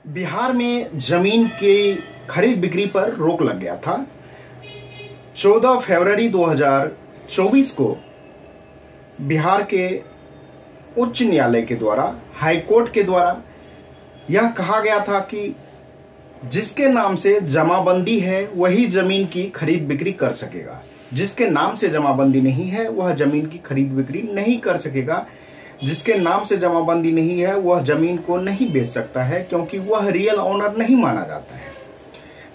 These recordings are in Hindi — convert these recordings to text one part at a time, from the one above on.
बिहार में जमीन की खरीद बिक्री पर रोक लग गया था। 14 फरवरी 2024 को बिहार के उच्च न्यायालय के द्वारा, हाई कोर्ट के द्वारा यह कहा गया था कि जिसके नाम से जमाबंदी है वही जमीन की खरीद बिक्री कर सकेगा, जिसके नाम से जमाबंदी नहीं है वह जमीन की खरीद बिक्री नहीं कर सकेगा, जिसके नाम से जमाबंदी नहीं है वह जमीन को नहीं बेच सकता है क्योंकि वह रियल ओनर नहीं माना जाता है।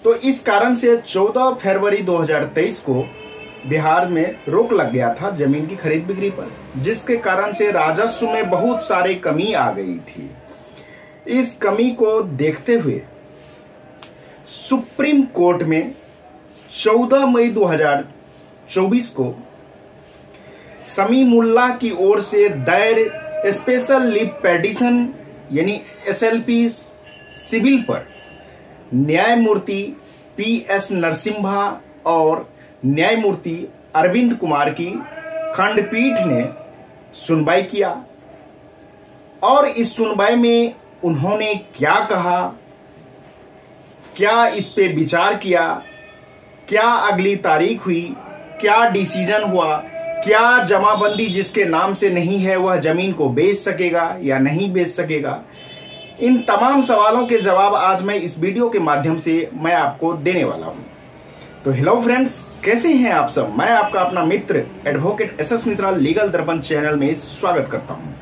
तो इस कारण से 14 फरवरी 2023 को बिहार में रोक लग गया था जमीन की खरीद बिक्री पर, जिसके कारण से राजस्व में बहुत सारी कमी आ गई थी। इस कमी को देखते हुए सुप्रीम कोर्ट में 14 मई 2024 को समीमुल्लाह की ओर से दायर स्पेशल लीव पेटिशन यानी एसएलपी सिविल पर न्यायमूर्ति पीएस नरसिम्हा और न्यायमूर्ति अरविंद कुमार की खंडपीठ ने सुनवाई किया और इस सुनवाई में उन्होंने क्या कहा, क्या इस पे विचार किया, क्या अगली तारीख हुई, क्या डिसीजन हुआ, क्या जमाबंदी जिसके नाम से नहीं है वह जमीन को बेच सकेगा या नहीं बेच सकेगा, इन तमाम सवालों के जवाब आज मैं इस वीडियो के माध्यम से मैं आपको देने वाला हूं। तो हेलो फ्रेंड्स, कैसे हैं आप सब। मैं आपका अपना मित्र एडवोकेट एसएस मिश्रा लीगल दर्पण चैनल में स्वागत करता हूं।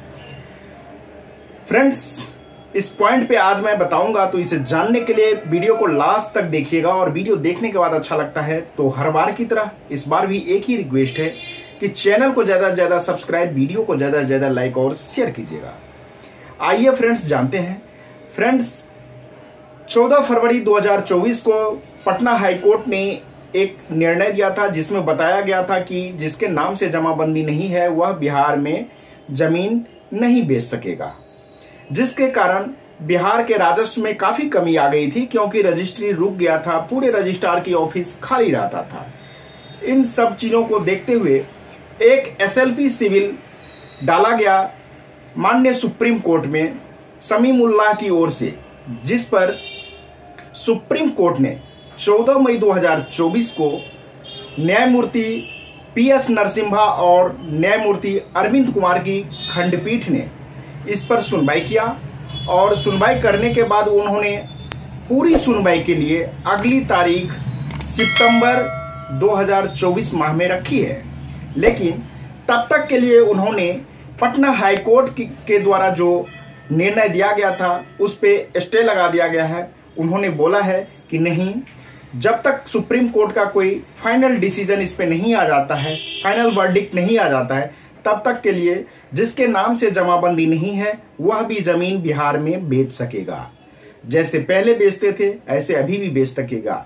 फ्रेंड्स, इस पॉइंट पे आज मैं बताऊंगा, तो इसे जानने के लिए वीडियो को लास्ट तक देखिएगा और वीडियो देखने के बाद अच्छा लगता है तो हर बार की तरह इस बार भी एक ही रिक्वेस्ट है कि चैनल को ज्यादा से ज्यादा सब्सक्राइब, वीडियो को ज्यादा से ज्यादा लाइक और शेयर कीजिएगा। आइए फ्रेंड्स जानते हैं। फ्रेंड्स, 14 फरवरी 2024 को पटना हाईकोर्ट ने एक निर्णय दिया था जिसमें बताया गया था कि जिसके नाम से जमाबंदी नहीं है वह बिहार में जमीन नहीं बेच सकेगा, जिसके कारण बिहार के राजस्व में काफी कमी आ गई थी क्योंकि रजिस्ट्री रुक गया था, पूरे रजिस्ट्रार की ऑफिस खाली रहता था। इन सब चीजों को देखते हुए एक एसएलपी सिविल डाला गया माननीय सुप्रीम कोर्ट में समीमुल्लाह की ओर से, जिस पर सुप्रीम कोर्ट ने 14 मई 2024 को न्यायमूर्ति पीएस नरसिम्हा और न्यायमूर्ति अरविंद कुमार की खंडपीठ ने इस पर सुनवाई किया और सुनवाई करने के बाद उन्होंने पूरी सुनवाई के लिए अगली तारीख सितंबर 2024 माह में रखी है। लेकिन तब तक के लिए उन्होंने पटना हाईकोर्ट के द्वारा जो निर्णय दिया गया था उस पे स्टे लगा दिया गया है। उन्होंने बोला है कि नहीं, जब तक सुप्रीम कोर्ट का कोई फाइनल डिसीजन इस पे नहीं आ जाता है, फाइनल वर्डिक्ट नहीं आ जाता है, तब तक के लिए जिसके नाम से जमाबंदी नहीं है वह भी जमीन बिहार में बेच सकेगा। जैसे पहले बेचते थे ऐसे अभी भी बेच सकेगा।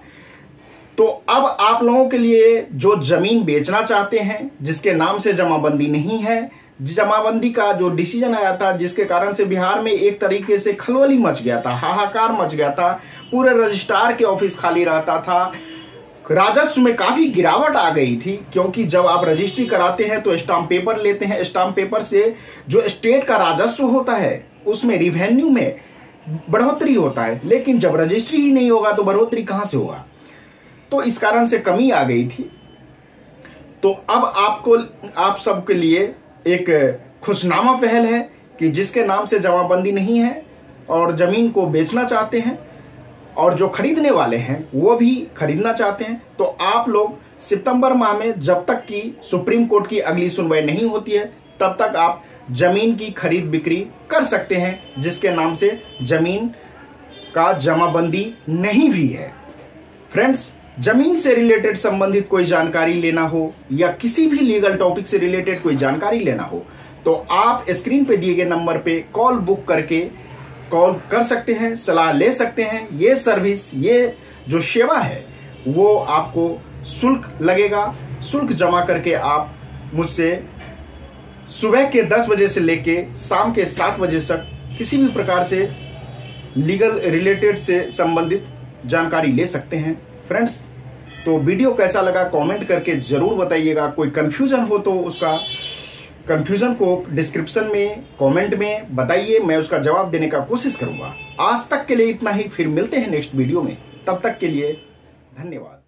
तो अब आप लोगों के लिए जो जमीन बेचना चाहते हैं, जिसके नाम से जमाबंदी नहीं है, जमाबंदी का जो डिसीजन आया था जिसके कारण से बिहार में एक तरीके से खलबली मच गया था, हाहाकार मच गया था, पूरे रजिस्ट्रार के ऑफिस खाली रहता था, राजस्व में काफी गिरावट आ गई थी क्योंकि जब आप रजिस्ट्री कराते हैं तो स्टाम्प पेपर लेते हैं, स्टाम्प पेपर से जो स्टेट का राजस्व होता है उसमें रिवेन्यू में बढ़ोतरी होता है, लेकिन जब रजिस्ट्री ही नहीं होगा तो बढ़ोतरी कहां से होगा। तो इस कारण से कमी आ गई थी। तो अब आप सबके लिए एक खुशनामा पहल है कि जिसके नाम से जमाबंदी नहीं है और जमीन को बेचना चाहते हैं और जो खरीदने वाले हैं वो भी खरीदना चाहते हैं, तो आप लोग सितंबर माह में जब तक कि सुप्रीम कोर्ट की अगली सुनवाई नहीं होती है तब तक आप जमीन की खरीद बिक्री कर सकते हैं जिसके नाम से जमीन का जमाबंदी नहीं भी है। फ्रेंड्स, जमीन से रिलेटेड संबंधित कोई जानकारी लेना हो या किसी भी लीगल टॉपिक से रिलेटेड कोई जानकारी लेना हो तो आप स्क्रीन पे दिए गए नंबर पे कॉल बुक करके कॉल कर सकते हैं, सलाह ले सकते हैं। ये सर्विस, ये जो सेवा है वो आपको शुल्क लगेगा। शुल्क जमा करके आप मुझसे सुबह के 10 बजे से लेके शाम के 7 बजे तक किसी भी प्रकार से लीगल रिलेटेड से संबंधित जानकारी ले सकते हैं। फ्रेंड्स, तो वीडियो कैसा लगा कमेंट करके जरूर बताइएगा। कोई कंफ्यूजन हो तो उसका कंफ्यूजन को डिस्क्रिप्शन में कमेंट में बताइए, मैं उसका जवाब देने का कोशिश करूंगा। आज तक के लिए इतना ही, फिर मिलते हैं नेक्स्ट वीडियो में। तब तक के लिए धन्यवाद।